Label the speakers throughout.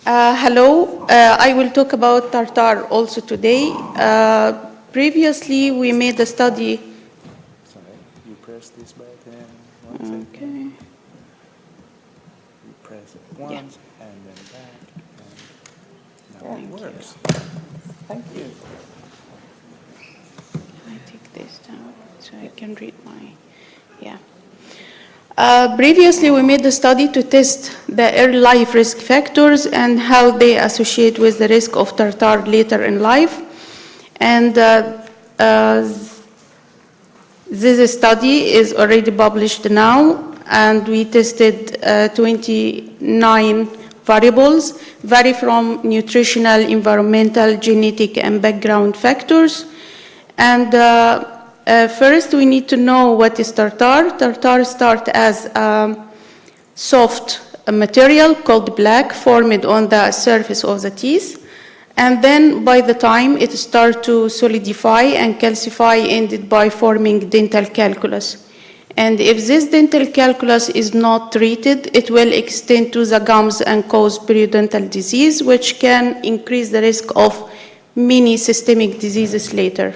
Speaker 1: Hello, I will talk about Tartar also today. Previously, we made a study.
Speaker 2: Sorry, you press this button once.
Speaker 1: Okay.
Speaker 2: You press it once,
Speaker 1: Yeah.
Speaker 2: and then back, and now it works. Thank you.
Speaker 1: I take this down so I can read my, yeah. Previously, we made a study to test the early life risk factors and how they associate with the risk of Tartar later in life. And this study is already published now, and we tested 29 variables, vary from nutritional, environmental, genetic, and background factors. And first, we need to know what is tartar. Tartar starts as a soft material called plaque formed on the surface of the teeth. And then by the time it starts to solidify and calcify, ended by forming dental calculus. And if this dental calculus is not treated, it will extend to the gums and cause periodontal disease, which can increase the risk of many systemic diseases later.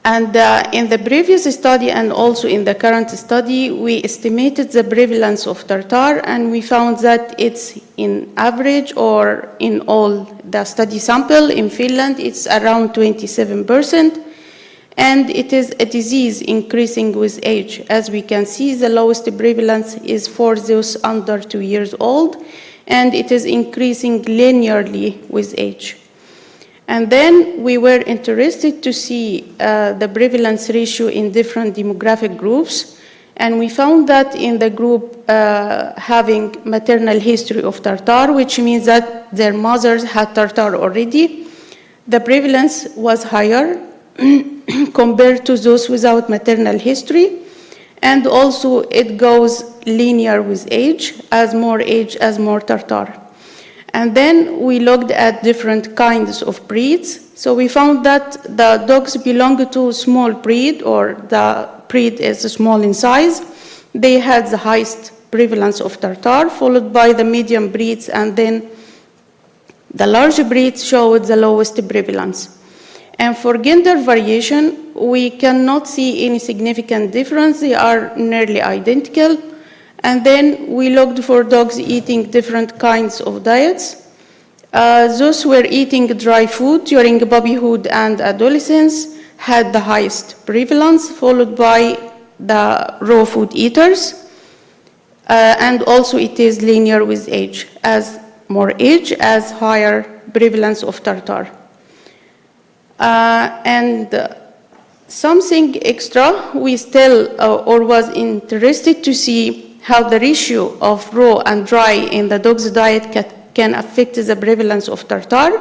Speaker 1: And in the previous study and also in the current study, we estimated the prevalence of tartar, and we found that it's in average or in all the study sample in Finland, it's around 27%. And it is a disease increasing with age. As we can see, the lowest prevalence is for those under 2 years old, and it is increasing linearly with age. And then we were interested to see the prevalence ratio in different demographic groups. And we found that in the group having maternal history of tartar, which means that their mothers had tartar already, the prevalence was higher compared to those without maternal history. And also it goes linear with age, as more tartar. And then we looked at different kinds of breeds. So we found that the dogs belong to small breed, or the breed is small in size. They had the highest prevalence of tartar, followed by the medium breeds, and then the large breeds showed the lowest prevalence. And for gender variation, we cannot see any significant difference. They are nearly identical. And then we looked for dogs eating different kinds of diets. Those who were eating dry food during puppyhood and adolescence had the highest prevalence, followed by the raw food eaters. And also it is linear with age. As more age, as higher prevalence of tartar. And something extra, we still or was interested to see how the ratio of raw and dry in the dog's diet can affect the prevalence of tartar.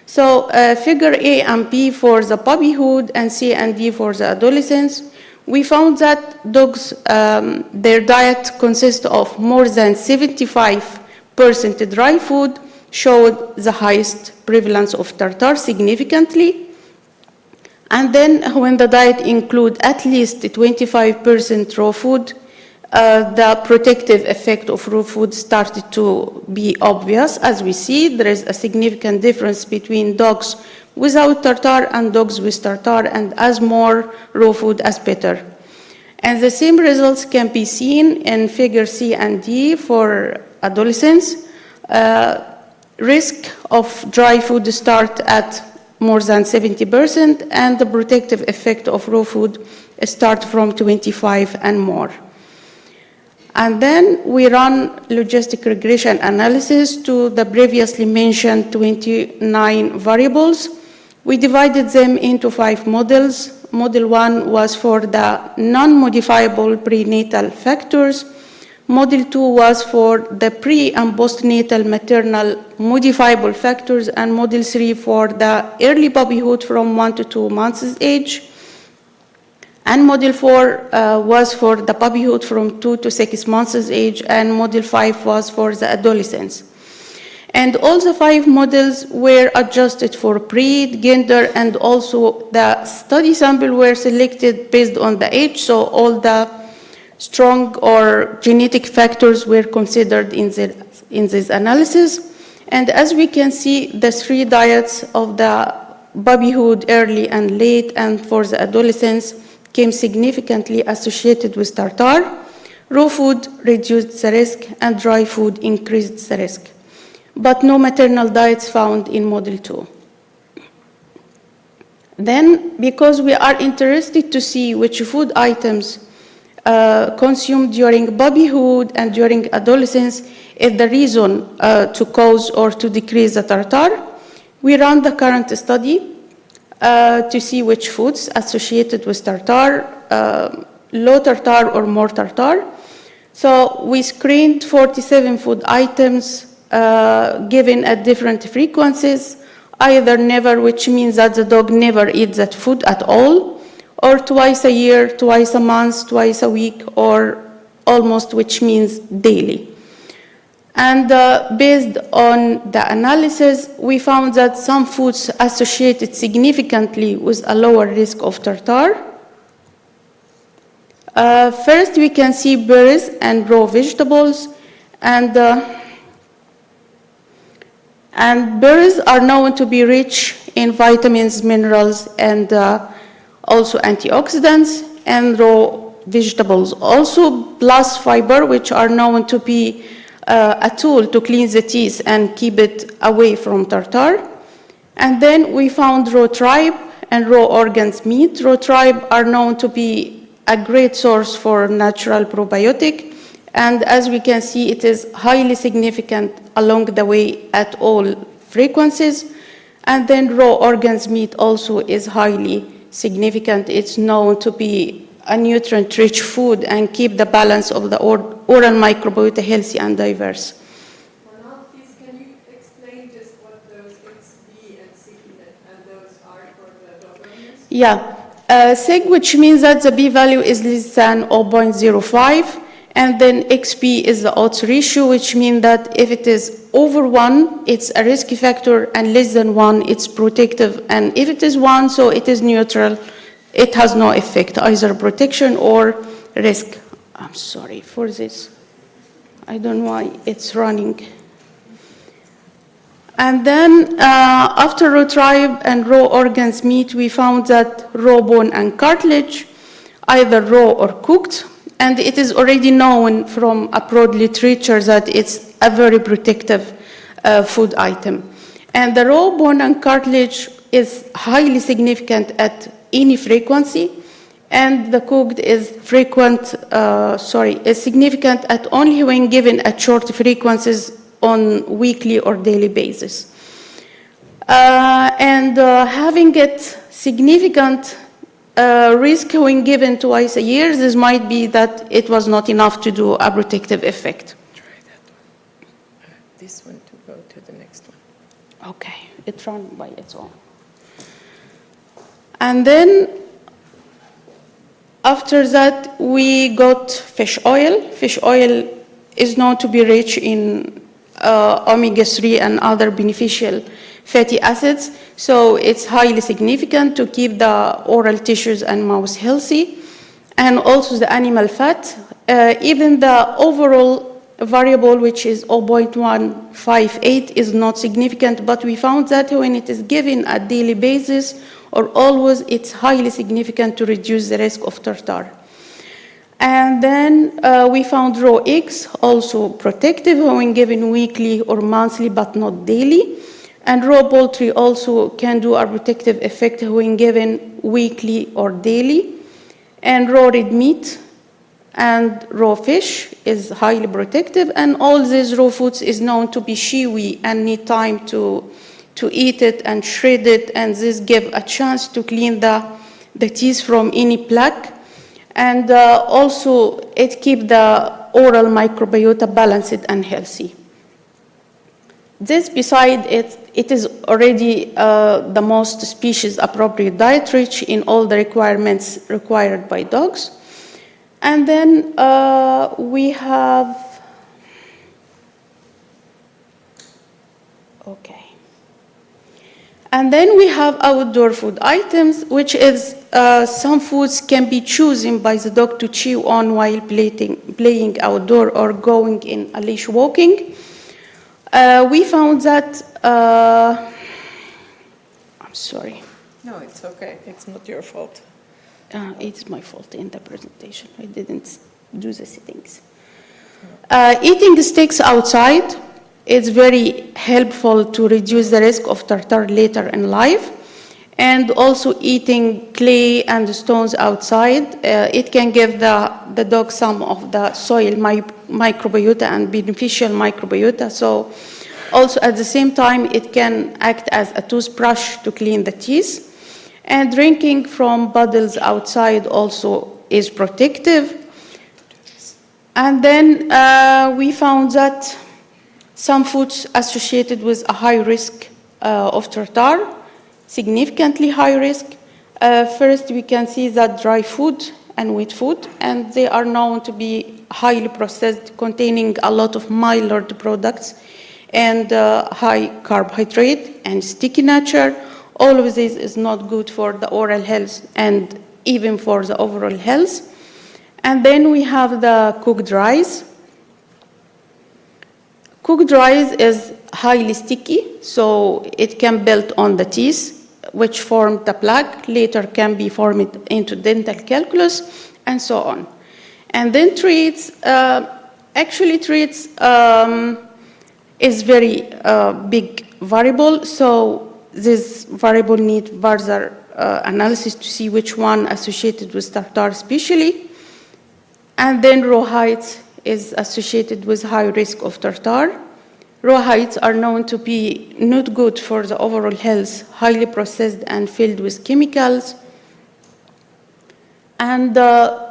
Speaker 1: So figure A and B for the puppyhood and C and D for the adolescence. We found that dogs, their diet consists of more than 75% dry food, showed the highest prevalence of tartar significantly. And then when the diet include at least 25% raw food, the protective effect of raw food started to be obvious. As we see, there is a significant difference between dogs without tartar and dogs with tartar, and as more raw food, as better. And the same results can be seen in figure C and D for adolescents. Risk of dry food start at more than 70%, and the protective effect of raw food start from 25 and more. And then we run logistic regression analysis to the previously mentioned 29 variables. We divided them into 5 models. Model 1 was for the non-modifiable prenatal factors. Model 2 was for the pre- and postnatal maternal modifiable factors, and Model 3 for the early puppyhood from 1 to 2 months age. And Model 4 was for the puppyhood from 2 to 6 months age, and Model 5 was for the adolescence. And all the 5 models were adjusted for breed, gender, and also the study sample were selected based on the age, so all the strong or genetic factors were considered in this analysis. And as we can see, the three diets of the babyhood, early and late, and for the adolescents came significantly associated with tartar. Raw food reduced the risk, and dry food increased the risk. But no maternal diets found in Model 2. Then, because we are interested to see which food items consumed during babyhood and during adolescence is the reason to cause or to decrease the tartar, we ran the current study to see which foods associated with tartar, low tartar or more tartar. So we screened 47 food items given at different frequencies, either never, which means that the dog never eats that food at all, or twice a year, twice a month, twice a week, or almost, which means daily. And based on the analysis, we found that some foods associated significantly with a lower risk of tartar. First, we can see berries and raw vegetables, and berries are known to be rich in vitamins, minerals, and also antioxidants, and raw vegetables also, plus fiber, which are known to be a tool to clean the teeth and keep it away from tartar. And then we found raw tripe and raw organs meat. Raw tripe are known to be a great source for natural probiotic, and as we can see, it is highly significant along the way at all frequencies. And then raw organs meat also is highly significant. It's known to be a nutrient-rich food and keep the balance of the oral microbiota healthy and diverse.
Speaker 3: Manal, please, can you explain just what those XB and SIG and those are for the dog owners?
Speaker 1: Yeah, SIG, which means that the p-value is less than 0.05, and then XP is the odds ratio, which means that if it is over 1, it's a risk factor, and less than 1, it's protective, and if it is 1, so it is neutral. It has no effect, either protection or risk. I'm sorry for this. I don't know why it's running. And then after raw tripe and raw organs meat, we found that raw bone and cartilage, either raw or cooked, and it is already known from a broad literature that it's a very protective food item. And the raw bone and cartilage is highly significant at any frequency, and the cooked is is significant at only when given at short frequencies on weekly or daily basis. Having it significant risk when given twice a year, this might be that it was not enough to do a protective effect.
Speaker 3: Try that one. This one to go to the next one.
Speaker 1: Okay, it's run by its own. And then after that, we got fish oil. Fish oil is known to be rich in omega-3 and other beneficial fatty acids, so it's highly significant to keep the oral tissues and mouth healthy. And also the animal fat, even the overall variable, which is 0.158, is not significant, but we found that when it is given at daily basis or always, it's highly significant to reduce the risk of tartar. And then we found raw eggs, also protective when given weekly or monthly, but not daily. And raw poultry also can do a protective effect when given weekly or daily. And raw red meat and raw fish is highly protective. And all these raw foods is known to be chewy and need time to eat it and shred it, and this give a chance to clean the teeth from any plaque. And also it keep the oral microbiota balanced and healthy. This beside it is already the most species appropriate diet, rich in all the requirements required by dogs. And then we have, okay. And then we have outdoor food items, which is some foods can be chosen by the dog to chew on while playing outdoor or going in a leash walking. We found that, I'm sorry.
Speaker 3: No, it's okay. It's not your fault.
Speaker 1: It's my fault in the presentation. I didn't do the settings. Eating sticks outside is very helpful to reduce the risk of tartar later in life. And also eating clay and stones outside, it can give the dog some of the soil microbiota and beneficial microbiota. So also at the same time, it can act as a toothbrush to clean the teeth. And drinking from bottles outside also is protective. And then we found that some foods associated with a high risk of tartar, significantly high risk. First, we can see that dry food and wet food, and they are known to be highly processed, containing a lot of mild products and high carbohydrate and sticky nature. All of this is not good for the oral health and even for the overall health. And then we have the cooked rice. Cooked rice is highly sticky, so it can build on the teeth, which form the plaque, later can be formed into dental calculus, and so on. And then treats, treats is very big variable, so this variable needs further analysis to see which one associated with tartar especially. And then rawhides is associated with high risk of tartar. Rawhides are known to be not good for the overall health, highly processed and filled with chemicals. And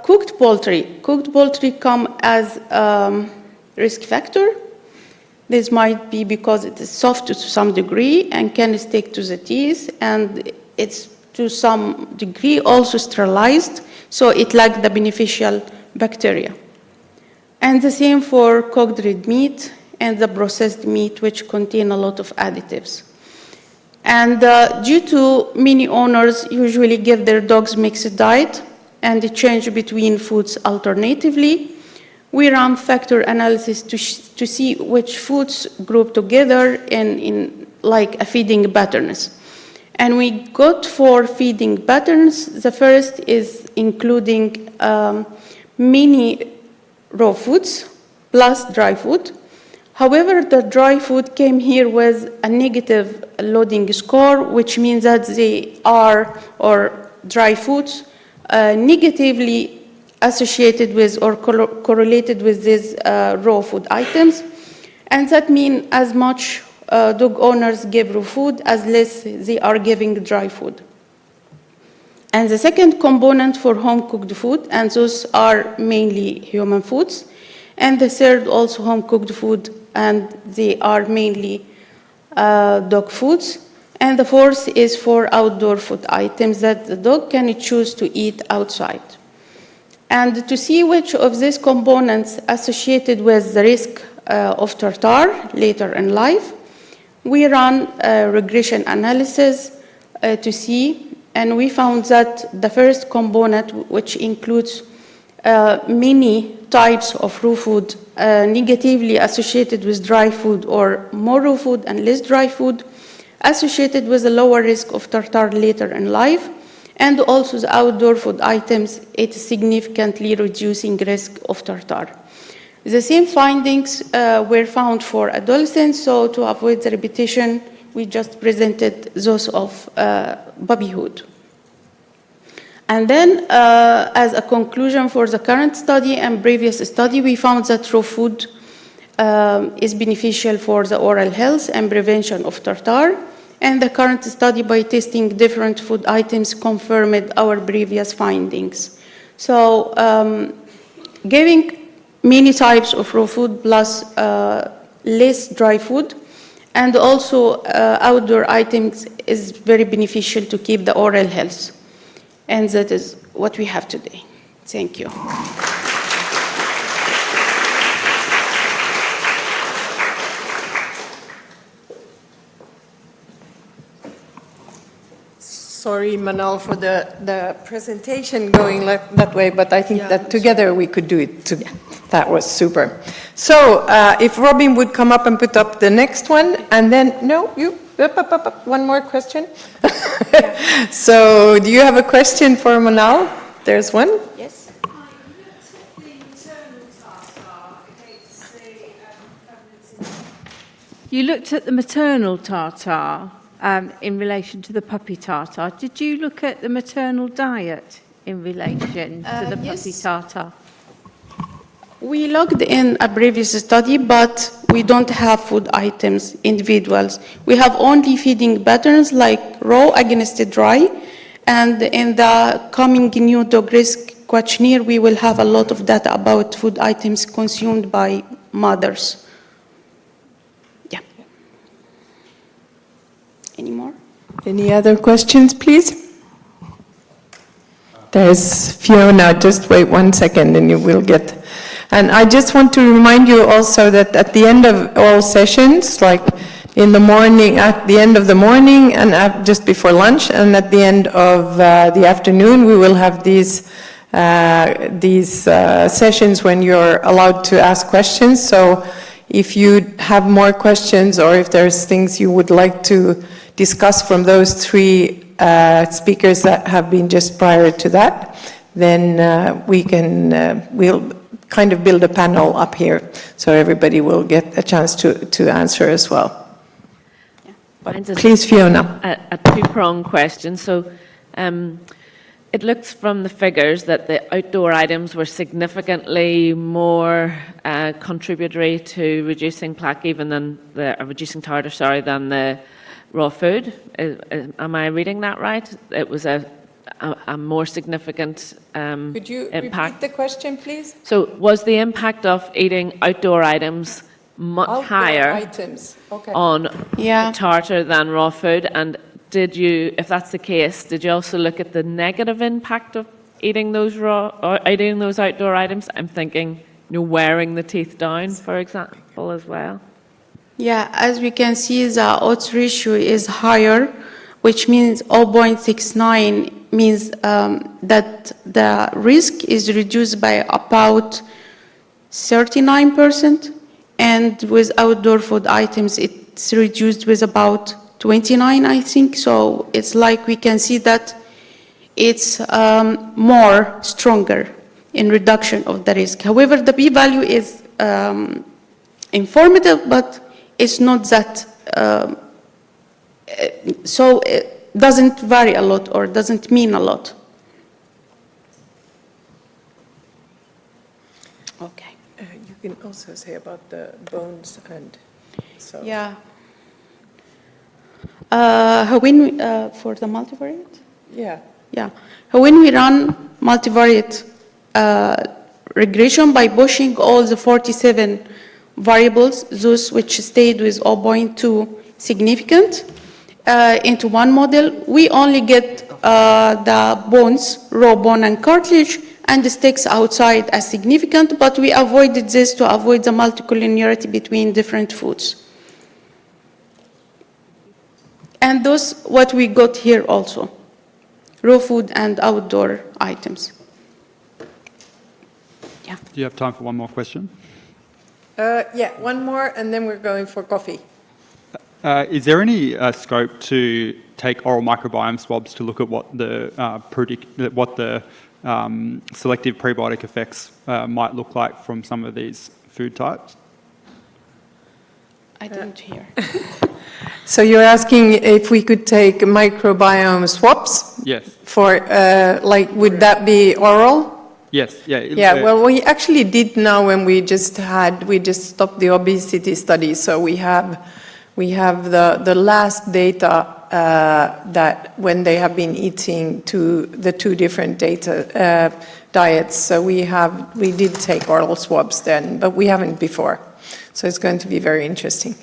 Speaker 1: cooked poultry. Cooked poultry come as risk factor. This might be because it is soft to some degree and can stick to the teeth, and it's to some degree also sterilized, so it lacks the beneficial bacteria. And the same for cooked red meat and the processed meat, which contain a lot of additives. And due to many owners usually give their dogs mixed diet and change between foods alternatively, we run factor analysis to see which foods group together in like a feeding patterns. And we got 4 feeding patterns. The first is including many raw foods plus dry food. However, the dry food came here with a negative loading score, which means that they are, or dry foods, negatively associated with or correlated with these raw food items. And that means as much dog owners give raw food, as less they are giving dry food. And the second component for home-cooked food, and those are mainly human foods. And the third also home-cooked food, and they are mainly dog foods. And the fourth is for outdoor food items that the dog can choose to eat outside. And to see which of these components associated with the risk of tartar later in life, we ran a regression analysis to see, and we found that the first component, which includes many types of raw food negatively associated with dry food, or more raw food and less dry food, associated with a lower risk of tartar later in life. And also the outdoor food items, it is significantly reducing risk of tartar. The same findings were found for adolescents, so to avoid the repetition, we just presented those of puppyhood. And then, as a conclusion for the current study and previous study, we found that raw food is beneficial for the oral health and prevention of tartar. And the current study, by testing different food items, confirmed our previous findings. So, giving many types of raw food plus less dry food, and also outdoor items is very beneficial to keep the oral health. And that is what we have today. Thank you.
Speaker 4: sorry, Manal, for the presentation going that way, but I think that together we could do it. That was super. So if Robin would come up and put up the next one, and then, no, you, up, one more question. So do you have a question for Manal? There's one.
Speaker 1: Yes.
Speaker 5: You looked at the maternal tartar in relation to the puppy tartar. Did you look at the maternal diet in relation to the puppy
Speaker 1: yes.
Speaker 5: tartar?
Speaker 1: We logged in a previous study, but we don't have food items, individuals. We have only feeding patterns like raw against dry, and in the coming new DogRisk questionnaire, we will have a lot of data about food items consumed by mothers. Yeah. Any more?
Speaker 4: Any other questions, please? There's Fiona. Just wait 1 second and you will get. And I just want to remind you also that at the end of all sessions, like in the morning, at the end of the morning and just before lunch, and at the end of the afternoon, we will have these sessions when you're allowed to ask questions. So if you have more questions or if there's things you would like to discuss from those three speakers that have been just prior to that, then we'll kind of build a panel up here so everybody will get a chance to answer as well.
Speaker 1: Yeah.
Speaker 4: But please, Fiona.
Speaker 6: A two-pronged question. So it looks from the figures that the outdoor items were significantly more contributory to reducing plaque even than reducing tartar, sorry, than the raw food. Am I reading that right? It was a more significant
Speaker 4: Could you
Speaker 6: impact.
Speaker 4: repeat the question, please?
Speaker 6: So was the impact of eating outdoor items much
Speaker 4: Outdoor
Speaker 6: higher
Speaker 4: items. Okay.
Speaker 6: on
Speaker 1: Yeah.
Speaker 6: tartar than raw food? And did you, if that's the case, did you also look at the negative impact of eating those eating those outdoor items? I'm thinking, wearing the teeth down, for example, as well.
Speaker 1: Yeah, as we can see, the odds ratio is higher, which means 0.69 means that the risk is reduced by about 39%, and with outdoor food items, it's reduced with about 29, I think. So it's like we can see that it's more stronger in reduction of the risk. However, the p-value is informative, but it's not that, so it doesn't vary a lot or doesn't mean a lot. Okay.
Speaker 4: You can also say about the bones and so.
Speaker 1: Yeah. When for the multivariate?
Speaker 4: Yeah.
Speaker 1: Yeah. When we run multivariate regression by pushing all the 47 variables, those which stayed with 0.2 significant, into one model, we only get the bones, raw bone and cartilage, and the sticks outside as significant, but we avoided this to avoid the multicollinearity between different foods. And those, what we got here also, raw food and outdoor items. Yeah.
Speaker 2: Do you have time for one more question?
Speaker 4: Yeah, one more, and then we're going for coffee.
Speaker 2: Is there any scope to take oral microbiome swabs to look at what the selective prebiotic effects might look like from some of these food types?
Speaker 1: I didn't hear.
Speaker 4: So you're asking if we could take microbiome swabs?
Speaker 2: Yes.
Speaker 4: For, would that be oral?
Speaker 2: Yes. Yeah.
Speaker 4: Yeah, well, we actually did now when we just stopped the obesity study, so we have the last data that when they have been eating the two different diets. So we did take oral swabs then, but we haven't before. So it's going to be very interesting.